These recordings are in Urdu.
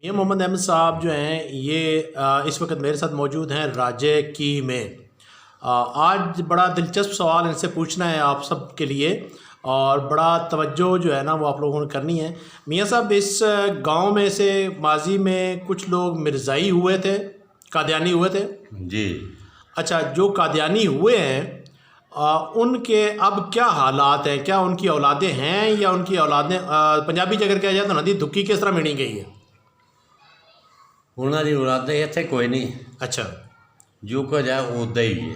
یہ محمد احمد صاحب جو ہیں یہ اس وقت میرے ساتھ موجود ہیں راجے کی میں۔ آج بڑا دلچسپ سوال ان سے پوچھنا ہے آپ سب کے لیے، اور بڑا توجہ جو ہے نا وہ آپ لوگوں نے کرنی ہے۔ میاں صاحب، اس گاؤں میں سے ماضی میں کچھ لوگ مرزائی ہوئے تھے، قادیانی ہوئے تھے؟ جی۔ اچھا، جو قادیانی ہوئے ہیں ان کے اب کیا حالات ہیں؟ کیا ان کی اولادیں ہیں یا ان کی اولادیں پنجابی اگر کہا جائے تو ندی دھکی کس طرح مینی گئی ہے؟ انہوں دی اولادیں اتنے کوئی نہیں، اچھا، جو کچھ ہے ادا ہی ہے۔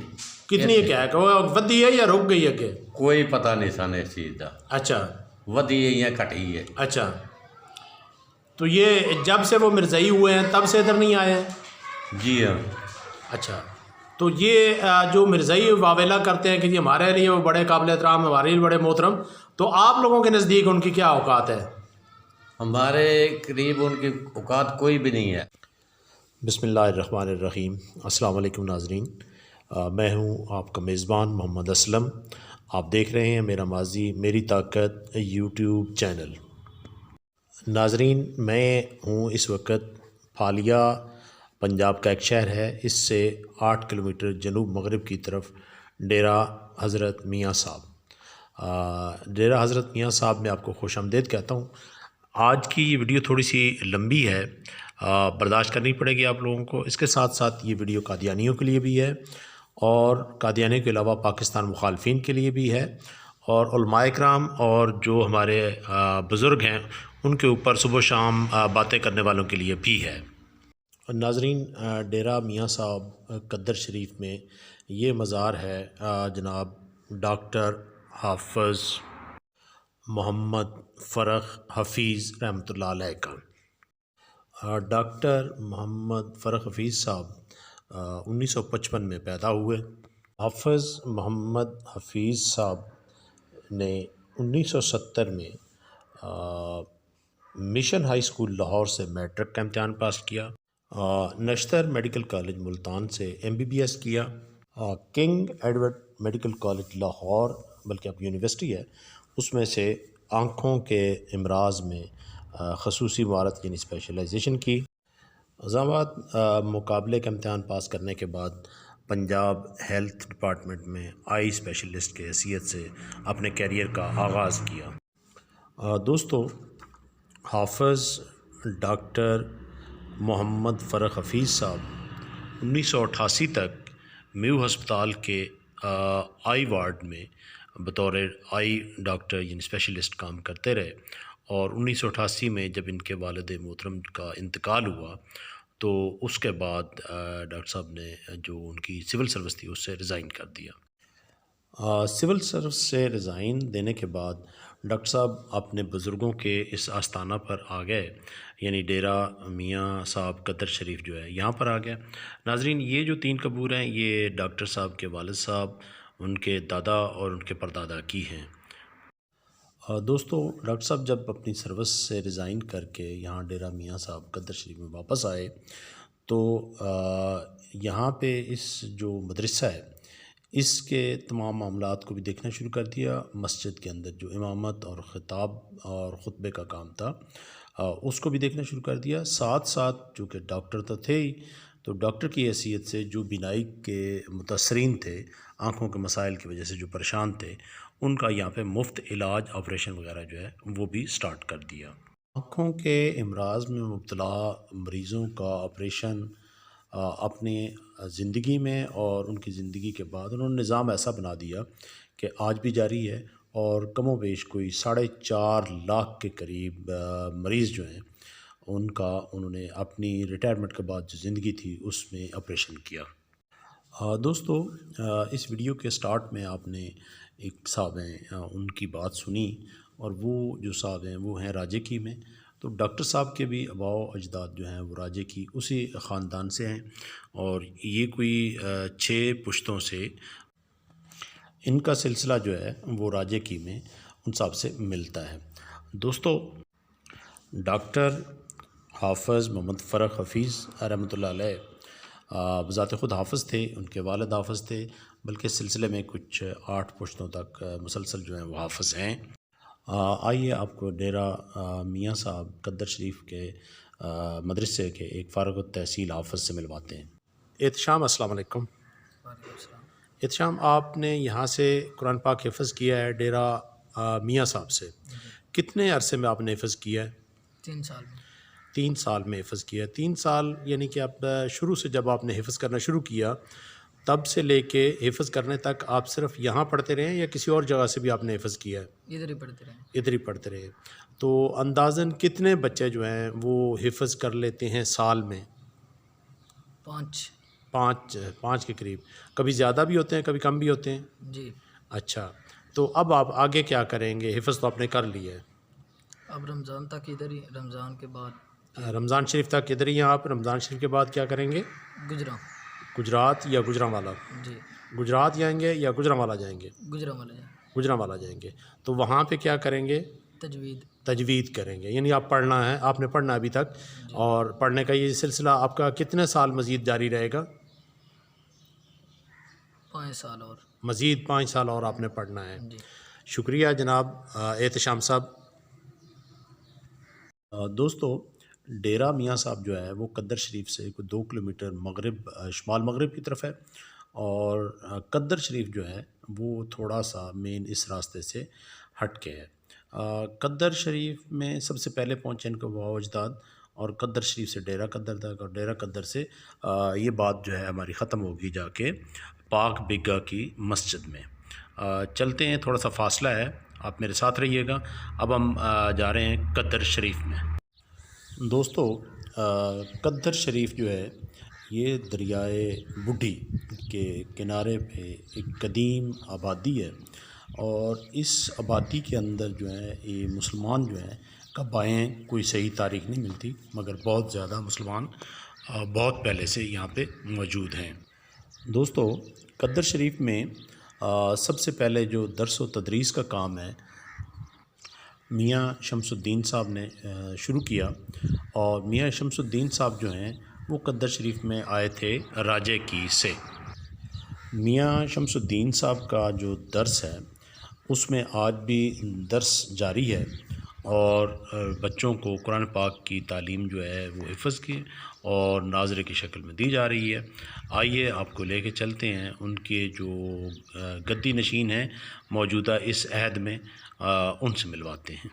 کتنی ہے، کیا ہے کہ وہ ودی ہے یا رک گئی ہے کہ؟ کوئی پتہ نہیں سن اس چیز کا، اچھا ودی ہے یا گھٹی ہے۔ اچھا، تو یہ جب سے وہ مرزائی ہوئے ہیں تب سے ادھر نہیں آئے ہیں؟ جی ہاں۔ اچھا، تو یہ جو مرزائی واویلا کرتے ہیں کہ جی ہمارے لیے وہ بڑے قابل احترام، ہمارے لیے بڑے محترم، تو آپ لوگوں کے نزدیک ان کی کیا اوقات ہے؟ ہمارے قریب ان کی اوقات کوئی بھی نہیں ہے۔ بسم اللہ الرحمن الرحیم۔ السلام علیکم ناظرین، میں ہوں آپ کا میزبان محمد اسلم۔ آپ دیکھ رہے ہیں میرا ماضی میری طاقت یوٹیوب چینل۔ ناظرین، میں ہوں اس وقت پھالیا، پنجاب کا ایک شہر ہے، اس سے 8 کلومیٹر جنوب مغرب کی طرف ڈیرہ حضرت میاں صاحب۔ ڈیرہ حضرت میاں صاحب میں آپ کو خوش آمدید کہتا ہوں۔ آج کی یہ ویڈیو تھوڑی سی لمبی ہے، برداشت کرنی پڑے گی آپ لوگوں کو۔ اس کے ساتھ ساتھ یہ ویڈیو قادیانیوں کے لیے بھی ہے، اور قادیانیوں کے علاوہ پاکستان مخالفین کے لیے بھی ہے، اور علماء کرام اور جو ہمارے بزرگ ہیں ان کے اوپر صبح و شام باتیں کرنے والوں کے لیے بھی ہے۔ ناظرین، ڈیرہ میاں صاحب قدر شریف میں یہ مزار ہے جناب ڈاکٹر حافظ محمد فرخ حفیظ رحمۃ اللہ علیہ کا۔ ڈاکٹر محمد فرخ حفیظ صاحب 1955 میں پیدا ہوئے۔ حافظ محمد حفیظ صاحب نے 1970 میں مشن ہائی اسکول لاہور سے میٹرک کا امتحان پاس کیا، نشتر میڈیکل کالج ملتان سے MBBS کیا، king Edward medical college Lahore, بلکہ اب یونیورسٹی ہے، اس میں سے آنکھوں کے امراض میں خصوصی مہارت یعنی اسپیشلائزیشن کی۔ اسلام آباد مقابلے کا امتحان پاس کرنے کے بعد پنجاب ہیلتھ ڈپارٹمنٹ میں آئی اسپیشلسٹ کے حیثیت سے اپنے کیریئر کا آغاز کیا۔ دوستو، حافظ ڈاکٹر محمد فرخ حفیظ صاحب 1988 تک میو ہسپتال کے آئی وارڈ میں بطور آئی ڈاکٹر یعنی اسپیشلسٹ کام کرتے رہے، اور 1988 میں جب ان کے والد محترم کا انتقال ہوا تو اس کے بعد ڈاکٹر صاحب نے جو ان کی سول سروس تھی اس سے ریزائن کر دیا۔ سول سروس سے ریزائن دینے کے بعد ڈاکٹر صاحب اپنے بزرگوں کے اس آستانہ پر آ گئے، یعنی ڈیرہ میاں صاحب قدر شریف جو ہے یہاں پر آ گیا۔ ناظرین، یہ جو 3 قبور ہیں یہ ڈاکٹر صاحب کے والد صاحب، ان کے دادا اور ان کے پردادا کی ہیں۔ دوستو، ڈاکٹر صاحب جب اپنی سروس سے ریزائن کر کے یہاں ڈیرہ میاں صاحب قدر شریف میں واپس آئے تو یہاں پہ اس جو مدرسہ ہے اس کے تمام معاملات کو بھی دیکھنا شروع کر دیا۔ مسجد کے اندر جو امامت اور خطاب اور خطبے کا کام تھا اس کو بھی دیکھنا شروع کر دیا۔ ساتھ ساتھ چونکہ ڈاکٹر تو تھے ہی، تو ڈاکٹر کی حیثیت سے جو بینائی کے متاثرین تھے، آنکھوں کے مسائل کی وجہ سے جو پریشان تھے، ان کا یہاں پہ مفت علاج آپریشن وغیرہ جو ہے وہ بھی سٹارٹ کر دیا۔ آنکھوں کے امراض میں مبتلا مریضوں کا آپریشن اپنی زندگی میں اور ان کی زندگی کے بعد انہوں نے نظام ایسا بنا دیا کہ آج بھی جاری ہے، اور کم و بیش کوئی 4.5 لاکھ کے قریب مریض جو ہیں ان کا انہوں نے اپنی ریٹائرمنٹ کے بعد جو زندگی تھی اس میں آپریشن کیا۔ دوستو، اس ویڈیو کے سٹارٹ میں آپ نے ایک صاحب ہیں ان کی بات سنی، اور وہ جو صاحب ہیں وہ ہیں راجے کی میں۔ تو ڈاکٹر صاحب کے بھی آباء و اجداد جو ہیں وہ راجے کی اسی خاندان سے ہیں، اور یہ کوئی 6 پشتوں سے ان کا سلسلہ جو ہے وہ راجے کی میں ان صاحب سے ملتا ہے۔ دوستو، ڈاکٹر حافظ محمد فرخ حفیظ رحمۃ اللہ علیہ بذات خود حافظ تھے، ان کے والد حافظ تھے، بلکہ سلسلے میں کچھ 8 پشتوں تک مسلسل جو ہیں وہ حافظ ہیں۔ آئیے آپ کو ڈیرہ میاں صاحب قدر شریف کے مدرسے کے ایک فارغ التحصیل حافظ سے ملواتے ہیں۔ احتشام السلام علیکم۔ وعلیکم السلام۔ احتشام، آپ نے یہاں سے قرآن پاک حفظ کیا ہے ڈیرہ میاں صاحب سے، کتنے عرصے میں آپ نے حفظ کیا ہے؟ 3 سال میں۔ 3 سال میں حفظ کیا ہے۔ 3 سال یعنی کہ آپ شروع سے جب آپ نے حفظ کرنا شروع کیا تب سے لے کے حفظ کرنے تک آپ صرف یہاں پڑھتے رہے یا کسی اور جگہ سے بھی آپ نے حفظ کیا ہے؟ ادھر ہی پڑھتے رہے۔ ادھر ہی پڑھتے رہے۔ تو اندازاً کتنے بچے جو ہیں وہ حفظ کر لیتے ہیں سال میں؟ 5۔ 5 کے قریب۔ کبھی زیادہ بھی ہوتے ہیں کبھی کم بھی ہوتے ہیں؟ جی۔ اچھا، تو اب آپ آگے کیا کریں گے؟ حفظ تو آپ نے کر لیا ہے، اب رمضان تک ادھر ہی، رمضان کے بعد رمضان شریف تک ادھر ہی ہیں آپ، رمضان شریف کے بعد کیا کریں گے؟ گجرات یا گجرانوالا؟ جی، گجرات جائیں گے یا گجرانوالا جائیں گے؟ گجرانوالہ جائیں۔ گجرانوالا جائیں گے۔ تو وہاں پہ کیا کریں گے؟ تجوید کریں گے، یعنی آپ پڑھنا ہے، آپ نے پڑھنا ابھی تک، اور پڑھنے کا یہ سلسلہ آپ کا کتنے سال مزید جاری رہے گا؟ 5 سال اور۔ مزید 5 سال اور آپ نے پڑھنا ہے۔ جی۔ شکریہ جناب احتشام صاحب۔ دوستو، ڈیرہ میاں صاحب جو ہے وہ قدر شریف سے کوئی 2 کلومیٹر مغرب شمال مغرب کی طرف ہے، اور قدر شریف جو ہے وہ تھوڑا سا مین اس راستے سے ہٹ کے ہے۔ قدر شریف میں سب سے پہلے پہنچے ان کے بابا اجداد، اور قدر شریف سے ڈیرہ قدر تک، اور ڈیرہ قدر سے یہ بات جو ہے ہماری ختم ہوگی جا کے پاک بیگا کی مسجد میں۔ چلتے ہیں، تھوڑا سا فاصلہ ہے، آپ میرے ساتھ رہیے گا۔ اب ہم جا رہے ہیں قدر شریف میں۔ دوستو، قدر شریف جو ہے یہ دریائے بڈھی کے کنارے پہ ایک قدیم آبادی ہے، اور اس آبادی کے اندر جو ہے یہ مسلمان جو ہیں کب آئے ہیں کوئی صحیح تاریخ نہیں ملتی، مگر بہت زیادہ مسلمان بہت پہلے سے یہاں پہ موجود ہیں۔ دوستو، قدر شریف میں سب سے پہلے جو درس و تدریس کا کام ہے میاں شمس الدین صاحب نے شروع کیا، اور میاں شمس الدین صاحب جو ہیں وہ قدر شریف میں آئے تھے راجے کی سے۔ میاں شمس الدین صاحب کا جو درس ہے اس میں آج بھی درس جاری ہے، اور بچوں کو قرآن پاک کی تعلیم جو ہے وہ حفظ کی اور ناظرے کی شکل میں دی جا رہی ہے۔ آئیے آپ کو لے کے چلتے ہیں ان کے جو گدی نشین ہیں موجودہ اس عہد میں، ان سے ملواتے ہیں۔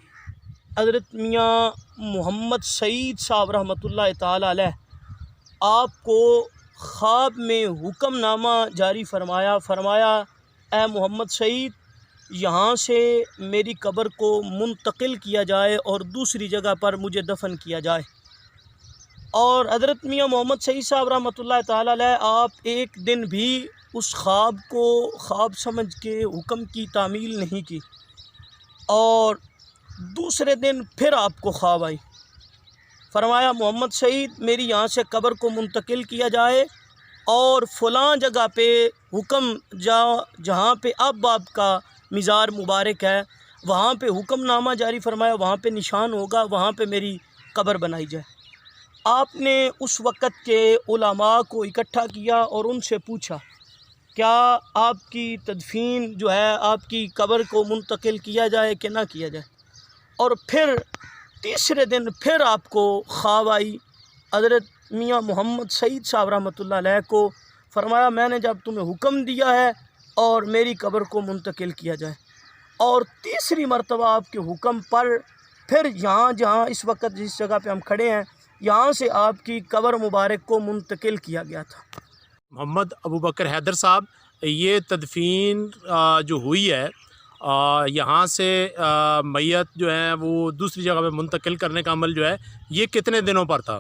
حضرت میاں محمد سعید صاحب رحمۃ اللہ تعالی علیہ آپ کو خواب میں حکم نامہ جاری فرمایا اے محمد سعید، یہاں سے میری قبر کو منتقل کیا جائے اور دوسری جگہ پر مجھے دفن کیا جائے۔ اور حضرت میاں محمد سعید صاحب رحمۃ اللہ تعالی علیہ آپ ایک دن بھی اس خواب کو خواب سمجھ کے حکم کی تعمیل نہیں کی، اور دوسرے دن پھر آپ کو خواب آئی، فرمایا محمد سعید میری یہاں سے قبر کو منتقل کیا جائے، اور فلاں جگہ پہ حکم جہاں پہ اب آپ کا مزار مبارک ہے وہاں پہ حکم نامہ جاری فرمایا، وہاں پہ نشان ہوگا، وہاں پہ میری قبر بنائی جائے۔ آپ نے اس وقت کے علماء کو اکٹھا کیا اور ان سے پوچھا کیا آپ کی تدفین جو ہے آپ کی قبر کو منتقل کیا جائے کہ نہ کیا جائے، اور پھر تیسرے دن پھر آپ کو خواب آئی حضرت میاں محمد سعید صاحب رحمۃ اللہ علیہ کو، فرمایا میں نے جب تمہیں حکم دیا ہے اور میری قبر کو منتقل کیا جائے، اور تیسری مرتبہ آپ کے حکم پر پھر جہاں اس وقت جس جگہ پہ ہم کھڑے ہیں یہاں سے آپ کی قبر مبارک کو منتقل کیا گیا تھا۔ محمد ابو بکر حیدر صاحب، یہ تدفین جو ہوئی ہے یہاں سے میت جو ہے وہ دوسری جگہ پہ منتقل کرنے کا عمل جو ہے یہ کتنے دنوں پر تھا؟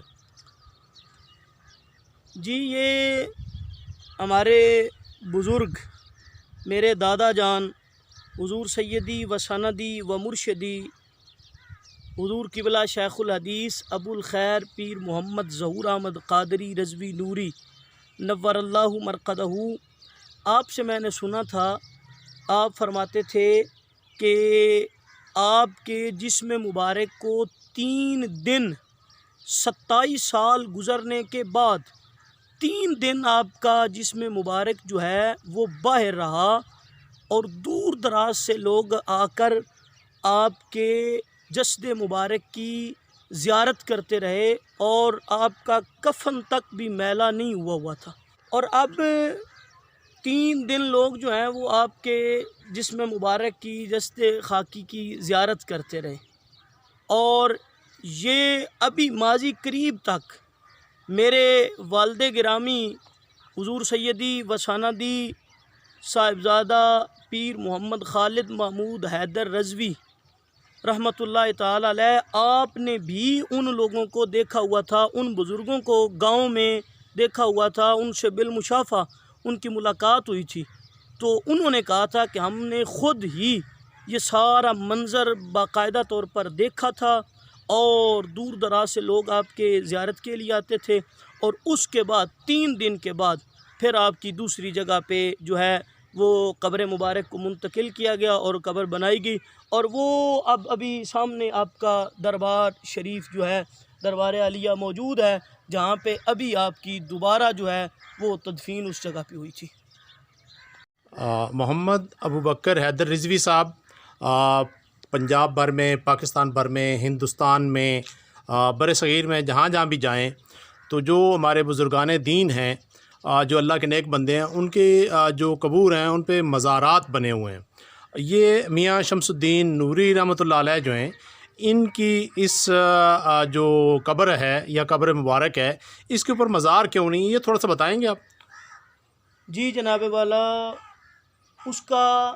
جی، یہ ہمارے بزرگ میرے دادا جان حضور سیدی و سندی و مرشدی حضور قبلہ شیخ الحدیث ابو الخیر پیر محمد ظہور احمد قادری رضوی نوری نور اللہ مرقدہ، آپ سے میں نے سنا تھا آپ فرماتے تھے کہ آپ کے جسم مبارک کو 3 دن 27 سال گزرنے کے بعد 3 دن آپ کا جسم مبارک جو ہے وہ باہر رہا، اور دور دراز سے لوگ آ کر آپ کے جسد مبارک کی زیارت کرتے رہے اور آپ کا کفن تک بھی میلا نہیں ہوا تھا، اور اب 3 دن لوگ جو ہیں وہ آپ کے جسم مبارک کی جسد خاکی کی زیارت کرتے رہے، اور یہ ابھی ماضی قریب تک میرے والد گرامی حضور سیدی و سندی صاحبزادہ پیر محمد خالد محمود حیدر رضوی رحمۃ اللہ تعالی علیہ، آپ نے بھی ان لوگوں کو دیکھا ہوا تھا، ان بزرگوں کو گاؤں میں دیکھا ہوا تھا، ان سے بالمشافہ ان کی ملاقات ہوئی تھی، تو انہوں نے کہا تھا کہ ہم نے خود ہی یہ سارا منظر باقاعدہ طور پر دیکھا تھا، اور دور دراز سے لوگ آپ کے زیارت کے لیے آتے تھے، اور اس کے بعد 3 دن کے بعد پھر آپ کی دوسری جگہ پہ جو ہے وہ قبر مبارک کو منتقل کیا گیا اور قبر بنائی گئی، اور وہ ابھی سامنے آپ کا دربار شریف جو ہے دربار عالیہ موجود ہے، جہاں پہ ابھی آپ کی دوبارہ جو ہے وہ تدفین اس جگہ پہ ہوئی تھی۔ محمد ابو بکر حیدر رضوی صاحب پنجاب بھر میں، پاکستان بھر میں، ہندوستان میں، بر صغیر میں جہاں جہاں بھی جائیں تو جو ہمارے بزرگان دین ہیں، جو اللہ کے نیک بندے ہیں، ان کے جو قبور ہیں ان پہ مزارات بنے ہوئے ہیں۔ یہ میاں شمس الدین نوری رحمۃ اللہ علیہ جو ہیں، ان کی اس جو قبر ہے یا قبر مبارک ہے، اس کے اوپر مزار کیوں نہیں، یہ تھوڑا سا بتائیں گے آپ؟ جی جناب والا، اس کا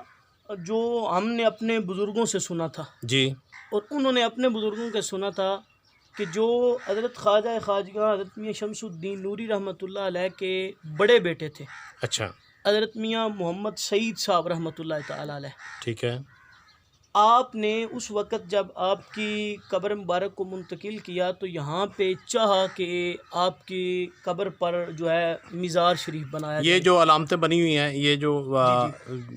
جو ہم نے اپنے بزرگوں سے سنا تھا، جی، اور انہوں نے اپنے بزرگوں کے سنا تھا کہ جو حضرت خواجہ خواجگاہ حضرت میاں شمس الدین نوری رحمۃ اللہ علیہ کے بڑے بیٹے تھے، اچھا، حضرت میاں محمد سعید صاحب رحمۃ اللہ تعالی علیہ، ٹھیک ہے، آپ نے اس وقت جب آپ کی قبر مبارک کو منتقل کیا تو یہاں پہ چاہا کہ آپ کی قبر پر جو ہے مزار شریف بنایا یہ جائے۔ جو علامتیں بنی ہوئی ہیں، یہ جو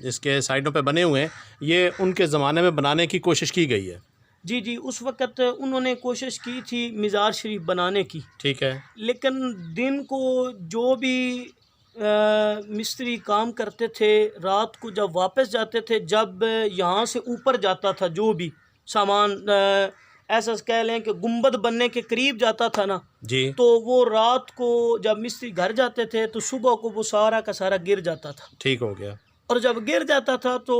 اس کے سائڈوں پہ بنے ہوئے ہیں، یہ ان کے زمانے میں بنانے کی کوشش کی گئی ہے؟ جی جی، اس وقت انہوں نے کوشش کی تھی مزار شریف بنانے کی، ٹھیک ہے، لیکن دن کو جو بھی مستری کام کرتے تھے، رات کو جب واپس جاتے تھے، جب یہاں سے اوپر جاتا تھا جو بھی سامان، ایسا کہہ لیں کہ گنبد بننے کے قریب جاتا تھا نا، جی، تو وہ رات کو جب مستری گھر جاتے تھے تو صبح کو وہ سارا کا سارا گر جاتا تھا، ٹھیک ہو گیا، اور جب گر جاتا تھا تو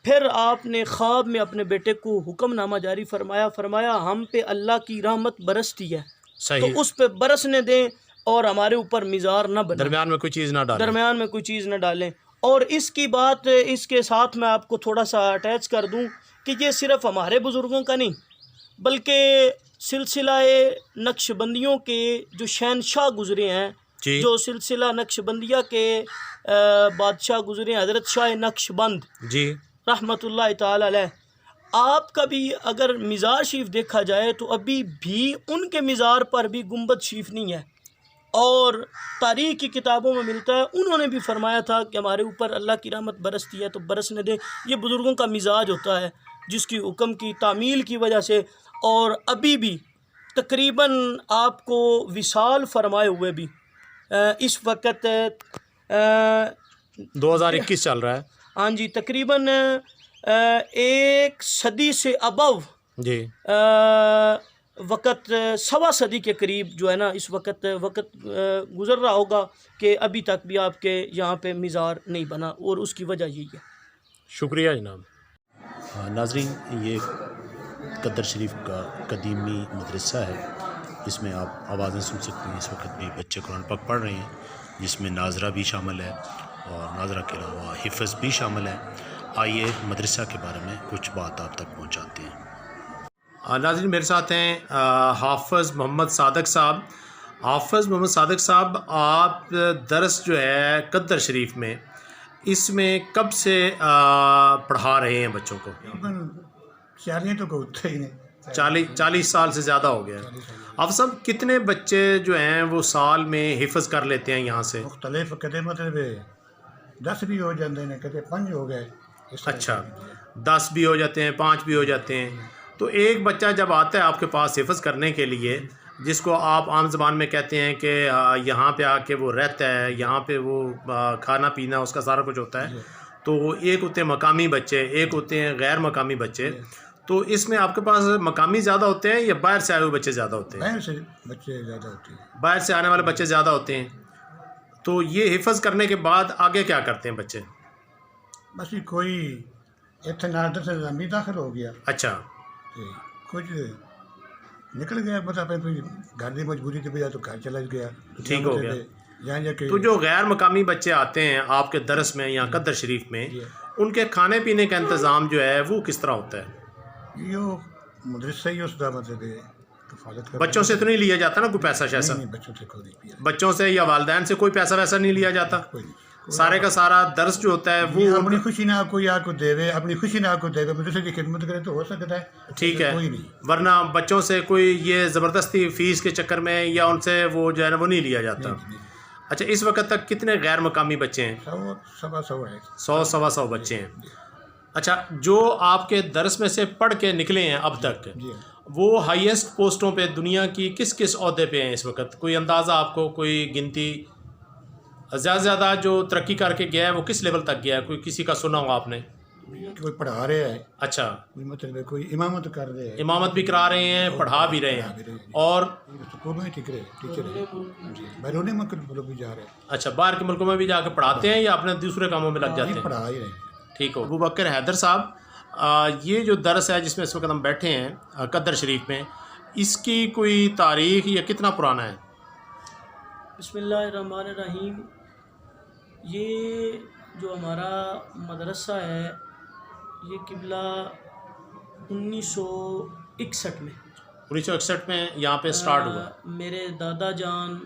پھر آپ نے خواب میں اپنے بیٹے کو حکم نامہ جاری فرمایا ہم پہ اللہ کی رحمت برستی ہے، صحیح، تو اس پہ برسنے دیں اور ہمارے اوپر مزار نہ بنائیں، درمیان میں کوئی چیز نہ ڈالیں، درمیان میں کوئی چیز نہ ڈالیں۔ اور اس کی بات اس کے ساتھ میں آپ کو تھوڑا سا اٹیچ کر دوں کہ یہ صرف ہمارے بزرگوں کا نہیں، بلکہ سلسلہ نقش بندیوں کے جو شہنشاہ گزرے ہیں، جی، جو سلسلہ نقش بندیہ کے بادشاہ گزرے ہیں، حضرت شاہ نقش بند جی، رحمۃ اللہ تعالی علیہ، آپ کا بھی اگر مزار شریف دیکھا جائے تو ابھی بھی ان کے مزار پر بھی گنبد شریف نہیں ہے، اور تاریخ کی کتابوں میں ملتا ہے انہوں نے بھی فرمایا تھا کہ ہمارے اوپر اللہ کی رحمت برستی ہے تو برسنے دیں۔ یہ بزرگوں کا مزاج ہوتا ہے جس کی حکم کی تعمیل کی وجہ سے، اور ابھی بھی تقریباً آپ کو وصال فرمائے ہوئے بھی اس وقت 2021 چل رہا ہے، ہاں جی، تقریباً 1 صدی سے ابو جی، وقت 1.25 صدی کے قریب جو ہے نا اس وقت گزر رہا ہوگا کہ ابھی تک بھی آپ کے یہاں پہ مزار نہیں بنا، اور اس کی وجہ یہی ہے۔ شکریہ جناب۔ ناظرین، یہ قدر شریف کا قدیمی مدرسہ ہے، اس میں آپ آوازیں سن سکتے ہیں، اس وقت بھی بچے قرآن پاک پڑھ رہے ہیں، جس میں ناظرہ بھی شامل ہے اور ناظرہ کے علاوہ حفظ بھی شامل ہے۔ آئیے مدرسہ کے بارے میں کچھ بات آپ تک پہنچاتے ہیں۔ ناظرین، میرے ساتھ ہیں حافظ محمد صادق صاحب۔ حافظ محمد صادق صاحب، آپ درس جو ہے قدر شریف میں، اس میں کب سے پڑھا رہے ہیں بچوں کو؟ 40 تو ہوتے ہی نہیں، 40 سال سے زیادہ ہو گیا۔ حافظ صاحب، کتنے بچے جو ہیں وہ سال میں حفظ کر لیتے ہیں یہاں سے؟ مختلف کہتے مطلب 10 بھی ہو جاتے ہیں، کہتے 5 ہو گئے۔ اچھا، 10 بھی ہو جاتے ہیں، 5 بھی ہو جاتے ہیں۔ تو ایک بچہ جب آتا ہے آپ کے پاس حفظ کرنے کے لیے، جس کو آپ عام زبان میں کہتے ہیں کہ یہاں پہ آ کے وہ رہتا ہے، یہاں پہ وہ کھانا پینا اس کا سارا کچھ ہوتا ہے، تو ایک ہوتے ہیں مقامی بچے، ایک ہوتے ہیں غیر مقامی بچے، تو اس میں آپ کے پاس مقامی زیادہ ہوتے ہیں یا باہر سے آئے ہوئے بچے زیادہ ہوتے ہیں؟ باہر سے بچے زیادہ ہوتے ہیں. باہر سے آنے والے بچے زیادہ ہوتے ہیں. تو یہ حفظ کرنے کے بعد آگے کیا کرتے ہیں بچے؟ بس یہ کوئی اتنے نارد سے نظامی داخل ہو گیا، اچھا کچھ نکل گیا، مطلب گھر کی مجبوری کی وجہ تو گھر چلا گیا. ٹھیک ہو گیا. یہاں جا کے تو جو غیر مقامی بچے آتے ہیں آپ کے درس میں یا قدر شریف میں، ان کے کھانے پینے کا انتظام جو ہے وہ کس طرح ہوتا ہے؟ یہ مدرسہ ہی اس کا مطلب کفالت کرتا ہے. بچوں سے تو نہیں لیا جاتا نا کوئی پیسہ شیسا؟ نہیں، بچوں سے کوئی نہیں پیا. بچوں سے یا والدین سے کوئی پیسہ ویسا نہیں لیا جاتا؟ کوئی نہیں. سارے کا سارا درس جو ہوتا ہے وہ اپنی خوشی نہ کوئی آپ کو دے وے، اپنی خوشی نہ آپ کو دے وے، مدرسے کی خدمت کرے تو ہو سکتا ہے. ٹھیک ہے. کوئی نہیں. ورنہ بچوں سے کوئی یہ زبردستی فیس کے چکر میں یا ان سے وہ جو ہے نا وہ نہیں لیا جاتا. اچھا، اس وقت تک کتنے غیر مقامی بچے ہیں؟ 100 ہے. 100 بچے ہیں. اچھا، جو آپ کے درس میں سے پڑھ کے نکلے ہیں اب تک، وہ ہائیسٹ پوسٹوں پہ دنیا کی کس کس عہدے پہ ہیں اس وقت؟ کوئی اندازہ آپ کو، کوئی گنتی؟ زیادہ سے زیادہ جو ترقی کر کے گیا ہے وہ کس لیول تک گیا ہے؟ کوئی کسی کا سنا ہو آپ نے؟ کوئی پڑھا رہے ہیں. اچھا، کوئی مطلب کوئی امامت کر رہے ہیں. امامت بھی کرا رہے ہیں، پڑھا بھی رہے ہیں، اور اسکولوں میں ٹیچر ہے. بیرونی ملک بھی جا رہے ہیں. اچھا، باہر کے ملکوں میں بھی جا کے پڑھاتے ہیں یا اپنے دوسرے کاموں میں لگ جاتے ہیں؟ پڑھا ہی رہے ہیں. ٹھیک ہو. ابو بکر حیدر صاحب، یہ جو درس ہے جس میں اس وقت ہم بیٹھے ہیں قدر شریف میں، اس کی کوئی تاریخ یا کتنا پرانا ہے؟ بسم اللہ الرحمن الرحیم. یہ جو ہمارا مدرسہ ہے یہ قبلہ 1961 میں 1961 میں یہاں پہ سٹارٹ ہوا. میرے دادا جان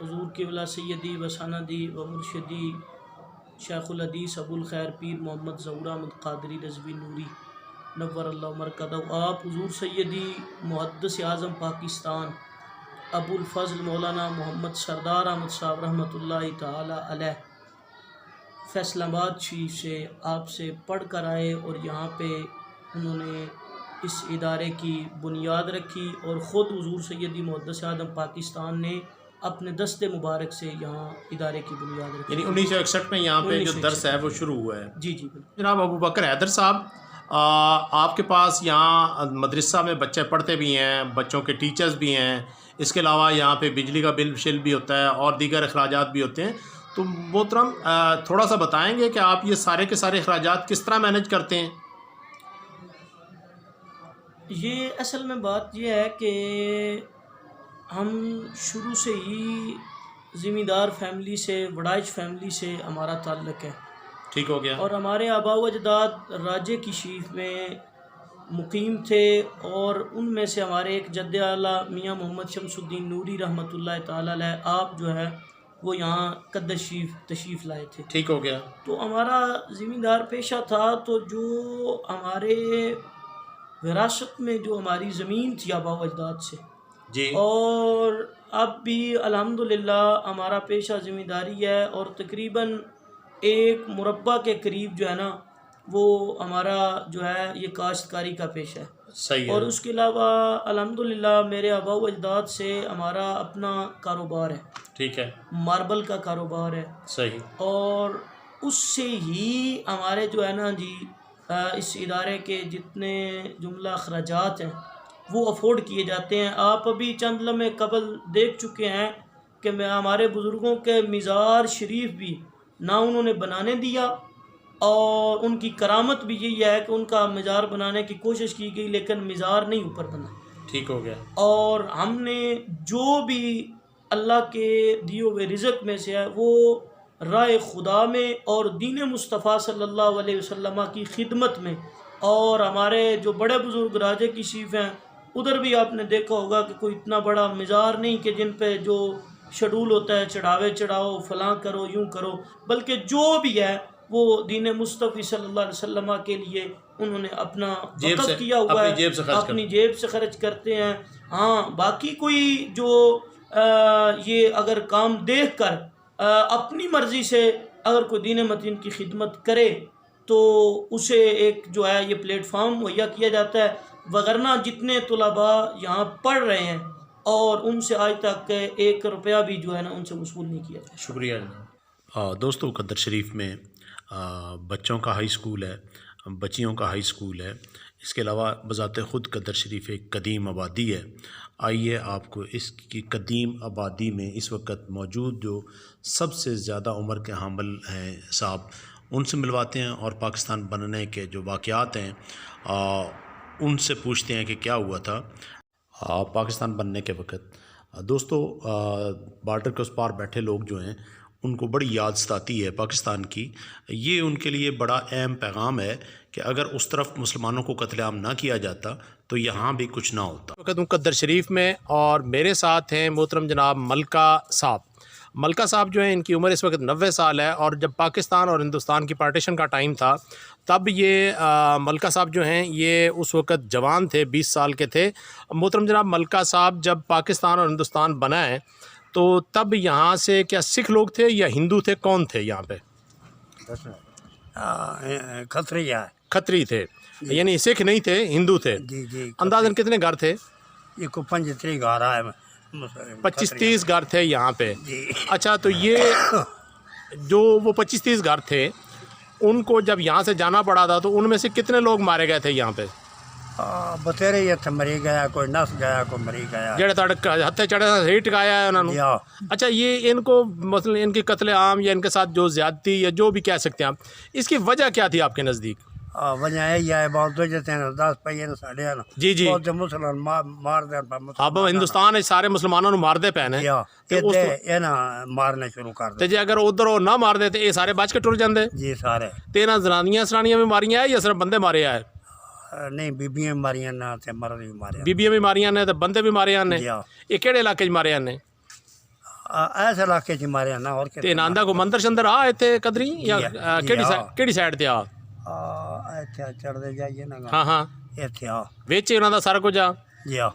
حضور قبلہ سیدی و سندی و مرشدی شیخ الحدیث ابو الخیر پیر محمد ظہور احمد قادری رضوی نوری نور اللہ مرکزہ، آپ حضور سیدی محدث اعظم پاکستان ابو الفضل مولانا محمد سردار احمد صاحب رحمۃ اللہ تعالی علیہ فیصل آباد شریف سے آپ سے پڑھ کر آئے، اور یہاں پہ انہوں نے اس ادارے کی بنیاد رکھی، اور خود حضور سیدی محدث اعظم پاکستان نے اپنے دست مبارک سے یہاں ادارے کی بنیاد رکھی. یعنی 1961 میں یہاں پہ جو درس ہے وہ شروع ہوا ہے. جی بالکل. جناب ابو بکر حیدر صاحب، آپ کے پاس یہاں مدرسہ میں بچے پڑھتے بھی ہیں، بچوں کے ٹیچرز بھی ہیں، اس کے علاوہ یہاں پہ بجلی کا بل شل بھی ہوتا ہے اور دیگر اخراجات بھی ہوتے ہیں. تو محترم تھوڑا سا بتائیں گے کہ آپ یہ سارے کے سارے اخراجات کس طرح مینج کرتے ہیں؟ یہ اصل میں بات یہ ہے کہ ہم شروع سے ہی زمیندار فیملی سے، وڑائچ فیملی سے ہمارا تعلق ہے. ٹھیک ہو گیا. اور ہمارے آبا و اجداد راجے کی شیف میں مقیم تھے، اور ان میں سے ہمارے ایک جد اعلیٰ میاں محمد شمس الدین نوری رحمۃ اللہ تعالی علیہ، آپ جو ہے وہ یہاں قدر شریف تشریف لائے تھے. ٹھیک ہو گیا. تو ہمارا زمیندار پیشہ تھا، تو جو ہمارے وراثت میں جو ہماری زمین تھی آبا و اجداد سے، جی، اور اب بھی الحمدللہ ہمارا پیشہ زمینداری ہے، اور تقریباً 1 مربع کے قریب جو ہے نا وہ ہمارا جو ہے یہ کاشتکاری کا پیشہ ہے. صحیح ہے. اور اس کے علاوہ الحمدللہ میرے آبا و اجداد سے ہمارا اپنا کاروبار ہے. ٹھیک ہے. ماربل کا کاروبار ہے. صحیح. اور اس سے ہی ہمارے جو ہے نا جی اس ادارے کے جتنے جملہ اخراجات ہیں وہ افورڈ کیے جاتے ہیں. آپ ابھی چند لمحے قبل دیکھ چکے ہیں کہ ہمارے بزرگوں کے مزار شریف بھی نہ انہوں نے بنانے دیا، اور ان کی کرامت بھی یہی ہے کہ ان کا مزار بنانے کی کوشش کی گئی لیکن مزار نہیں اوپر بنا. ٹھیک ہو گیا. اور ہم نے جو بھی اللہ کے دیے ہوئے رزق میں سے ہے وہ راہ خدا میں اور دین مصطفیٰ صلی اللہ علیہ وسلم کی خدمت میں، اور ہمارے جو بڑے بزرگ راجے کی شیف ہیں ادھر بھی آپ نے دیکھا ہوگا کہ کوئی اتنا بڑا مزار نہیں کہ جن پہ جو شیڈول ہوتا ہے چڑھاوے چڑھاؤ فلاں کرو یوں کرو، بلکہ جو بھی ہے وہ دین مصطفی صلی اللہ علیہ وسلم کے لیے انہوں نے اپنا وقف کیا ہوا ہے، اپنی جیب سے خرچ کرتے ہیں. ہاں باقی کوئی جو یہ اگر کام دیکھ کر اپنی مرضی سے اگر کوئی دین متین کی خدمت کرے تو اسے ایک جو ہے یہ پلیٹ فارم مہیا کیا جاتا ہے، وگرنہ جتنے طلباء یہاں پڑھ رہے ہیں اور ان سے آج تک 1 روپیہ بھی جو ہے نا ان سے وصول نہیں کیا جاتا. شکریہ جناب. دوستو قدر شریف میں بچوں کا ہائی اسکول ہے، بچیوں کا ہائی اسکول ہے. اس کے علاوہ بذات خود قدر شریف ایک قدیم آبادی ہے. آئیے آپ کو اس کی قدیم آبادی میں اس وقت موجود جو سب سے زیادہ عمر کے حامل ہیں صاحب ان سے ملواتے ہیں اور پاکستان بننے کے جو واقعات ہیں ان سے پوچھتے ہیں کہ کیا ہوا تھا پاکستان بننے کے وقت. دوستو بارڈر کے اس پار بیٹھے لوگ جو ہیں ان کو بڑی یاد ستاتی ہے پاکستان کی. یہ ان کے لیے بڑا اہم پیغام ہے کہ اگر اس طرف مسلمانوں کو قتل عام نہ کیا جاتا تو یہاں بھی کچھ نہ ہوتا. وقت مقدر شریف میں اور میرے ساتھ ہیں محترم جناب ملکہ صاحب. ملکہ صاحب جو ہیں ان کی عمر اس وقت 90 سال ہے اور جب پاکستان اور ہندوستان کی پارٹیشن کا ٹائم تھا تب یہ ملکہ صاحب جو ہیں یہ اس وقت جوان تھے، 20 سال کے تھے. محترم جناب ملکہ صاحب جب پاکستان اور ہندوستان بنا ہے تو تب یہاں سے کیا سکھ لوگ تھے یا ہندو تھے، کون تھے یہاں پہ؟ کھتری تھے، یعنی سکھ نہیں تھے، ہندو تھے. جی اندازاً کتنے گھر تھے؟ یہ کو 25 گھر آئے 25-30 گھر تھے یہاں پہ. جی. اچھا تو یہ جو وہ 25-30 گھر تھے ان کو جب یہاں سے جانا پڑا تھا تو ان میں سے کتنے لوگ مارے گئے تھے یہاں پہ؟ بتھیرے یہ تھے، مری گیا، کوئی نس گیا، کوئی مری گیا. جڑے ہتھے چڑھے صحیح ٹکایا ہے انہوں نے. اچھا یہ ان کو مثلا ان کی قتل عام یا ان کے ساتھ جو زیادتی یا جو بھی کہہ سکتے ہیں آپ، اس کی وجہ کیا تھی آپ کے نزدیک؟ وجہ یہی ہے بہت دو جتے ہیں 10 پہیے ساڑھے نا. جی جی بہت مسلمان مار دیں. اب ہندوستان سارے مسلمانوں مار دے پے نے یہ نا مارنے شروع کر دے. جی اگر ادھر وہ نہ مار دے تو یہ سارے بچ کے ٹر جاندے. جی سارے. تیرہ زنانیاں سرانیاں بھی ماریاں ہیں یا صرف بندے مارے ہیں؟ نہیں بیبیاں بھی ماریاں نہ تے مرد بھی مارے. بیبیاں بھی ماریاں نے تے بندے بھی مارے ہیں. یہ کہڑے علاقے چ مارے ہیں؟ ایسے علاقے چ مارے نا. اور تے ناندا کو مندر شندر آ ایتھے قدری یا کیڑی سائڈ تے آ؟ چڑھتے جائیے نا. ہاں ہاں اتنے آ ویچے انہوں دا سارا کچھ آ. جی ہاں.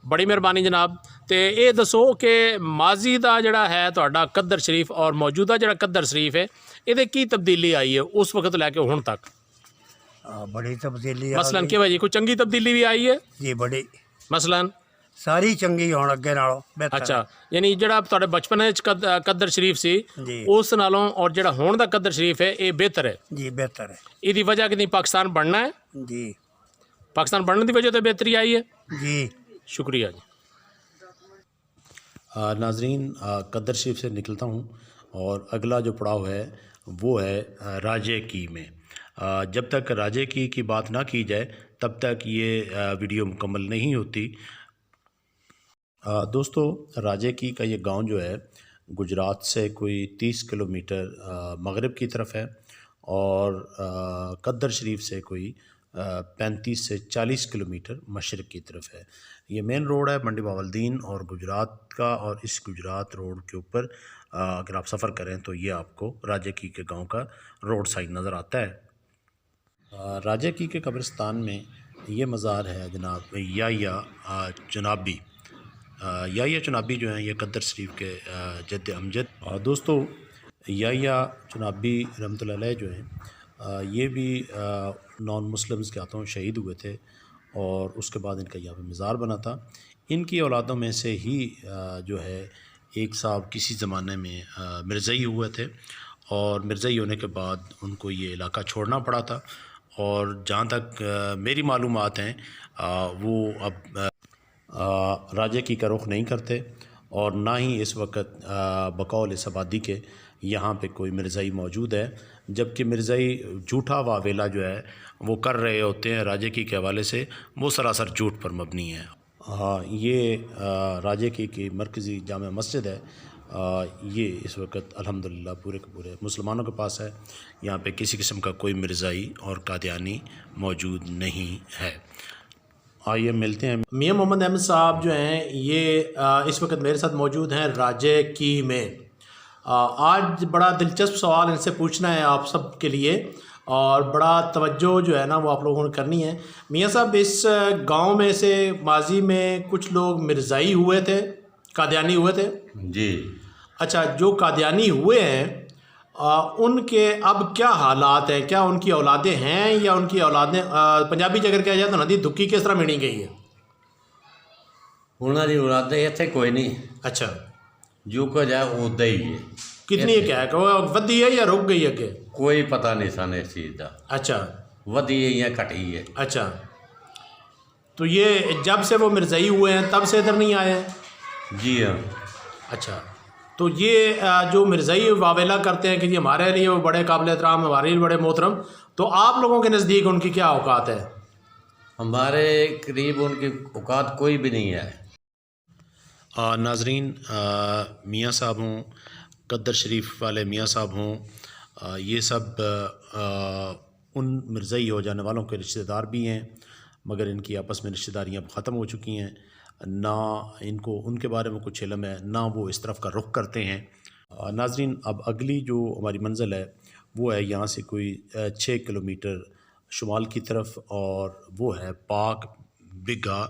بڑی مہربانی جناب. تے یہ دسو کہ ماضی دا جڑا ہے تہاڈا قدر شریف اور موجودہ جڑا قدر شریف ہے یہ کی تبدیلی آئی ہے اس وقت لے کے ہن تک؟ بڑی تبدیلی مثلاً کہ بھائی کوئی چنگی تبدیلی بھی آئی ہے؟ جی بڑی. مثلاً ساری چنگی ہون اگے نالوں بہتر. اچھا یعنی جڑا تہاڈے بچپن قدر شریف سی اس نالوں اور جڑا ہون دا قدر شریف ہے یہ بہتر ہے؟ جی بہتر ہے. یہ وجہ کہ پاکستان بننا ہے؟ جی پاکستان بننے کی وجہ تو بہتری آئی ہے. جی شکریہ جی. ناظرین قدر شریف سے نکلتا ہوں اور اگلا جو پڑاؤ ہے وہ ہے راجے کی میں. جب تک راجے کی بات نہ کی جائے تب تک یہ ویڈیو مکمل نہیں ہوتی. دوستو راجے کی کا یہ گاؤں جو ہے گجرات سے کوئی 30 کلومیٹر مغرب کی طرف ہے اور قدر شریف سے کوئی 35 سے 40 کلومیٹر مشرق کی طرف ہے. یہ مین روڈ ہے منڈی باولدین اور گجرات کا، اور اس گجرات روڈ کے اوپر اگر آپ سفر کریں تو یہ آپ کو راجے کی کے گاؤں کا روڈ سائڈ نظر آتا ہے. راجے کی کے قبرستان میں یہ مزار ہے جناب یا چنابی. یا چنابی جو ہیں یہ قدر شریف کے جد امجد. دوستو یا چنابی رحمۃ اللہ علیہ جو ہیں یہ بھی نان مسلمز کے ہاتھوں شہید ہوئے تھے اور اس کے بعد ان کا یہاں پہ مزار بنا تھا. ان کی اولادوں میں سے ہی جو ہے ایک صاحب کسی زمانے میں مرزائی ہوئے تھے اور مرزائی ہونے کے بعد ان کو یہ علاقہ چھوڑنا پڑا تھا اور جہاں تک میری معلومات ہیں وہ اب راجے کی کا رخ نہیں کرتے اور نہ ہی اس وقت بقول اس آبادی کے یہاں پہ کوئی مرزائی موجود ہے، جبکہ مرزائی جھوٹا واویلا جو ہے وہ کر رہے ہوتے ہیں راجے کی کے حوالے سے، وہ سراسر جھوٹ پر مبنی ہے. یہ راجے کی مرکزی جامع مسجد ہے. یہ اس وقت الحمدللہ پورے کے پورے مسلمانوں کے پاس ہے. یہاں پہ کسی قسم کا کوئی مرزائی اور قادیانی موجود نہیں ہے. آئیے ملتے ہیں. میاں محمد احمد صاحب جو ہیں یہ اس وقت میرے ساتھ موجود ہیں راجے کی میں. آج بڑا دلچسپ سوال ان سے پوچھنا ہے آپ سب کے لیے اور بڑا توجہ جو ہے نا وہ آپ لوگوں نے کرنی ہے. میاں صاحب اس گاؤں میں سے ماضی میں کچھ لوگ مرزائی ہوئے تھے، قادیانی ہوئے تھے؟ جی. اچھا جو قادیانی ہوئے ہیں ان کے اب کیا حالات ہیں؟ کیا ان کی اولادیں ہیں یا ان کی اولادیں پنجابی اگر کہا جائے تو ندی دھکی کس طرح مینی گئی ہے؟ انہوں کی اولادیں اتنے کوئی نہیں. اچھا جو کچھ ہے ادا ہی ہے. کتنی کیا ہے کہ وہ ودی ہے یا رک گئی ہے کہ کوئی پتہ نہیں سن اس چیز کا. اچھا ودی ہے یا گھٹی ہے. اچھا تو یہ جب سے وہ مرزائی ہوئے ہیں تب سے ادھر نہیں آئے ہیں؟ جی ہاں۔ اچھا، تو یہ جو مرزائی واویلا کرتے ہیں کہ جی ہمارے لیے وہ بڑے قابل احترام، ہمارے لیے بڑے محترم، تو آپ لوگوں کے نزدیک ان کی کیا اوقات ہے؟ ہمارے قریب ان کی اوقات کوئی بھی نہیں ہے۔ ناظرین، میاں صاحب ہوں، قدر شریف والے میاں صاحب ہوں، یہ سب ان مرزائی ہو جانے والوں کے رشتہ دار بھی ہیں، مگر ان کی آپس میں رشتہ داریاں ختم ہو چکی ہیں، نہ ان کو ان کے بارے میں کچھ علم ہے، نہ وہ اس طرف کا رخ کرتے ہیں۔ ناظرین، اب اگلی جو ہماری منزل ہے وہ ہے یہاں سے کوئی 6 کلومیٹر شمال کی طرف، اور وہ ہے پاک بگھا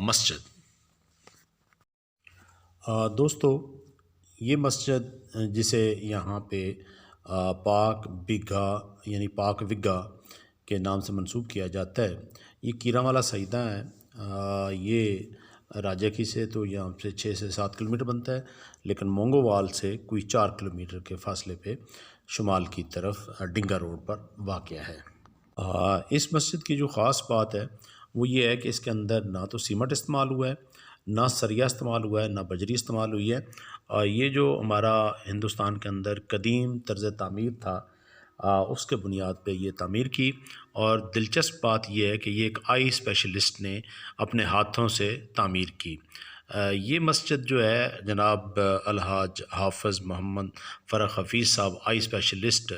مسجد۔ دوستو، یہ مسجد جسے یہاں پہ پاک بگھا یعنی پاک وگھا کے نام سے منسوب کیا جاتا ہے، یہ کیرانوالہ سیدہ ہے۔ یہ راجاکی سے تو یہاں سے 6 سے 7 کلومیٹر بنتا ہے، لیکن مونگووال سے کوئی 4 کلومیٹر کے فاصلے پہ شمال کی طرف ڈنگا روڈ پر واقع ہے۔ اس مسجد کی جو خاص بات ہے وہ یہ ہے کہ اس کے اندر نہ تو سیمنٹ استعمال ہوا ہے، نہ سریا استعمال ہوا ہے، نہ بجری استعمال ہوئی ہے۔ یہ جو ہمارا ہندوستان کے اندر قدیم طرز تعمیر تھا، اس کے بنیاد پہ یہ تعمیر کی، اور دلچسپ بات یہ ہے کہ یہ ایک آئی اسپیشلسٹ نے اپنے ہاتھوں سے تعمیر کی۔ یہ مسجد جو ہے جناب الحاج حافظ محمد فرخ حفیظ صاحب آئی اسپیشلسٹ،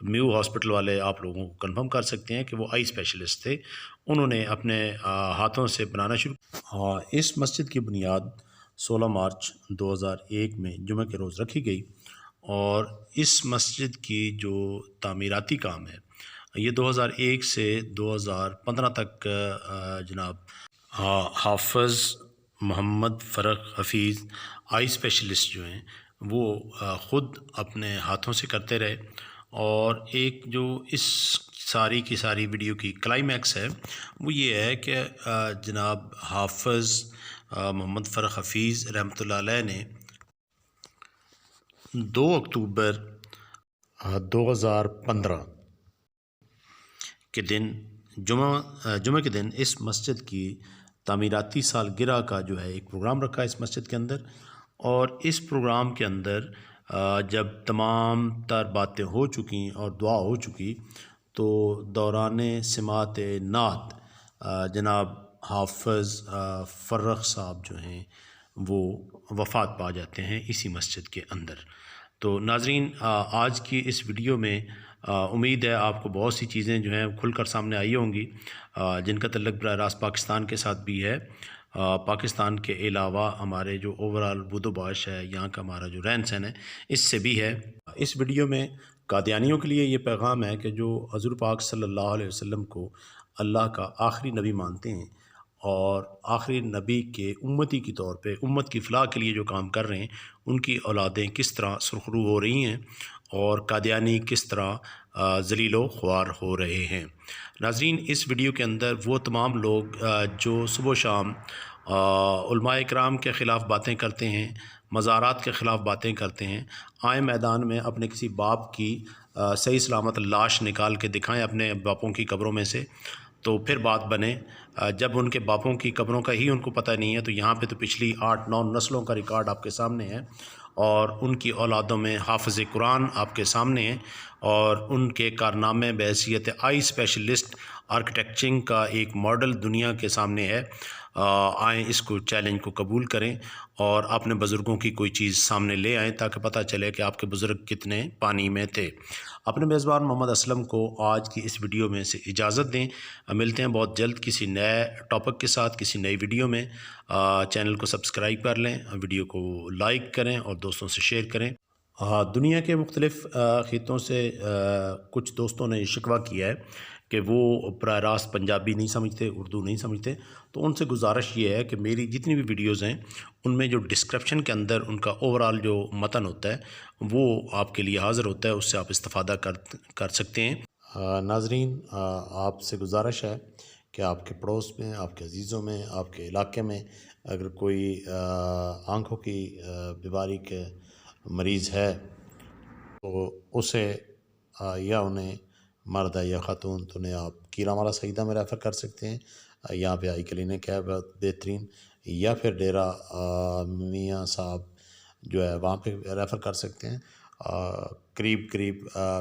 میو ہاسپٹل والے آپ لوگوں کو کنفرم کر سکتے ہیں کہ وہ آئی اسپیشلسٹ تھے، انہوں نے اپنے ہاتھوں سے بنانا شروع۔ اس مسجد کی بنیاد 16 مارچ 2001 میں جمعہ کے روز رکھی گئی، اور اس مسجد کی جو تعمیراتی کام ہے یہ 2001 سے 2015 تک جناب حافظ محمد فرخ حفیظ آئی اسپیشلسٹ جو ہیں وہ خود اپنے ہاتھوں سے کرتے رہے، اور ایک جو اس ساری کی ساری ویڈیو کی کلائمیکس ہے وہ یہ ہے کہ جناب حافظ محمد فرخ حفیظ رحمۃ اللہ علیہ نے 2 اکتوبر 2015 کے دن جمعہ کے دن اس مسجد کی تعمیراتی سالگرہ کا جو ہے ایک پروگرام رکھا اس مسجد کے اندر، اور اس پروگرام کے اندر جب تمام تر باتیں ہو چکیں اور دعا ہو چکی تو دوران سماعت نعت جناب حافظ فرخ صاحب جو ہیں وہ وفات پا جاتے ہیں اسی مسجد کے اندر۔ تو ناظرین، آج کی اس ویڈیو میں امید ہے آپ کو بہت سی چیزیں جو ہیں کھل کر سامنے آئی ہوں گی، جن کا تعلق براہ راست پاکستان کے ساتھ بھی ہے، پاکستان کے علاوہ ہمارے جو اوورال بود و باش ہے، یہاں کا ہمارا جو رہن سہن ہے، اس سے بھی ہے۔ اس ویڈیو میں قادیانیوں کے لیے یہ پیغام ہے کہ جو حضور پاک صلی اللہ علیہ وسلم کو اللہ کا آخری نبی مانتے ہیں، اور آخری نبی کے امتی کے طور پہ امت کی فلاح کے لیے جو کام کر رہے ہیں، ان کی اولادیں کس طرح سرخرو ہو رہی ہیں، اور قادیانی کس طرح ذلیل و خوار ہو رہے ہیں۔ ناظرین، اس ویڈیو کے اندر وہ تمام لوگ جو صبح و شام علماء اکرام کے خلاف باتیں کرتے ہیں، مزارات کے خلاف باتیں کرتے ہیں، آئیں میدان میں اپنے کسی باپ کی صحیح سلامت لاش نکال کے دکھائیں اپنے باپوں کی قبروں میں سے، تو پھر بات بنے۔ جب ان کے باپوں کی قبروں کا ہی ان کو پتہ نہیں ہے، تو یہاں پہ تو پچھلی 8-9 نسلوں کا ریکارڈ آپ کے سامنے ہے، اور ان کی اولادوں میں حافظ قرآن آپ کے سامنے ہیں، اور ان کے کارنامے بحیثیت آئی اسپیشلسٹ آرکیٹیکچرنگ کا ایک ماڈل دنیا کے سامنے ہے۔ آئیں اس کو چیلنج کو قبول کریں، اور اپنے بزرگوں کی کوئی چیز سامنے لے آئیں تاکہ پتہ چلے کہ آپ کے بزرگ کتنے پانی میں تھے۔ اپنے میزبان محمد اسلم کو آج کی اس ویڈیو میں سے اجازت دیں، ملتے ہیں بہت جلد کسی نئے ٹاپک کے ساتھ کسی نئی ویڈیو میں۔ چینل کو سبسکرائب کر لیں، ویڈیو کو لائک کریں اور دوستوں سے شیئر کریں۔ دنیا کے مختلف خطوں سے کچھ دوستوں نے یہ شکوہ کیا ہے کہ وہ براہ راست پنجابی نہیں سمجھتے، اردو نہیں سمجھتے، تو ان سے گزارش یہ ہے کہ میری جتنی بھی ویڈیوز ہیں ان میں جو ڈسکرپشن کے اندر ان کا اوورال جو متن ہوتا ہے وہ آپ کے لیے حاضر ہوتا ہے، اس سے آپ استفادہ کر سکتے ہیں۔ ناظرین، آپ سے گزارش ہے کہ آپ کے پڑوس میں، آپ کے عزیزوں میں، آپ کے علاقے میں اگر کوئی آنکھوں کی بیماری کے مریض ہے تو اسے یا انہیں مرد ہے یا خاتون، تو انہیں آپ کیرانوالہ سیدہ میں ریفر کر سکتے ہیں۔ یہاں پہ آئی کلینک ہے بہت بہترین، یا پھر ڈیرہ میاں صاحب جو ہے وہاں پہ ریفر کر سکتے ہیں۔ قریب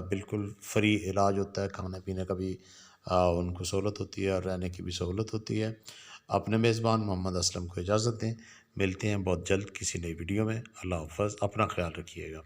بالکل فری علاج ہوتا ہے، کھانے پینے کا بھی ان کو سہولت ہوتی ہے اور رہنے کی بھی سہولت ہوتی ہے۔ اپنے میزبان محمد اسلم کو اجازت دیں، ملتے ہیں بہت جلد کسی نئی ویڈیو میں۔ اللہ حافظ، اپنا خیال رکھیے گا۔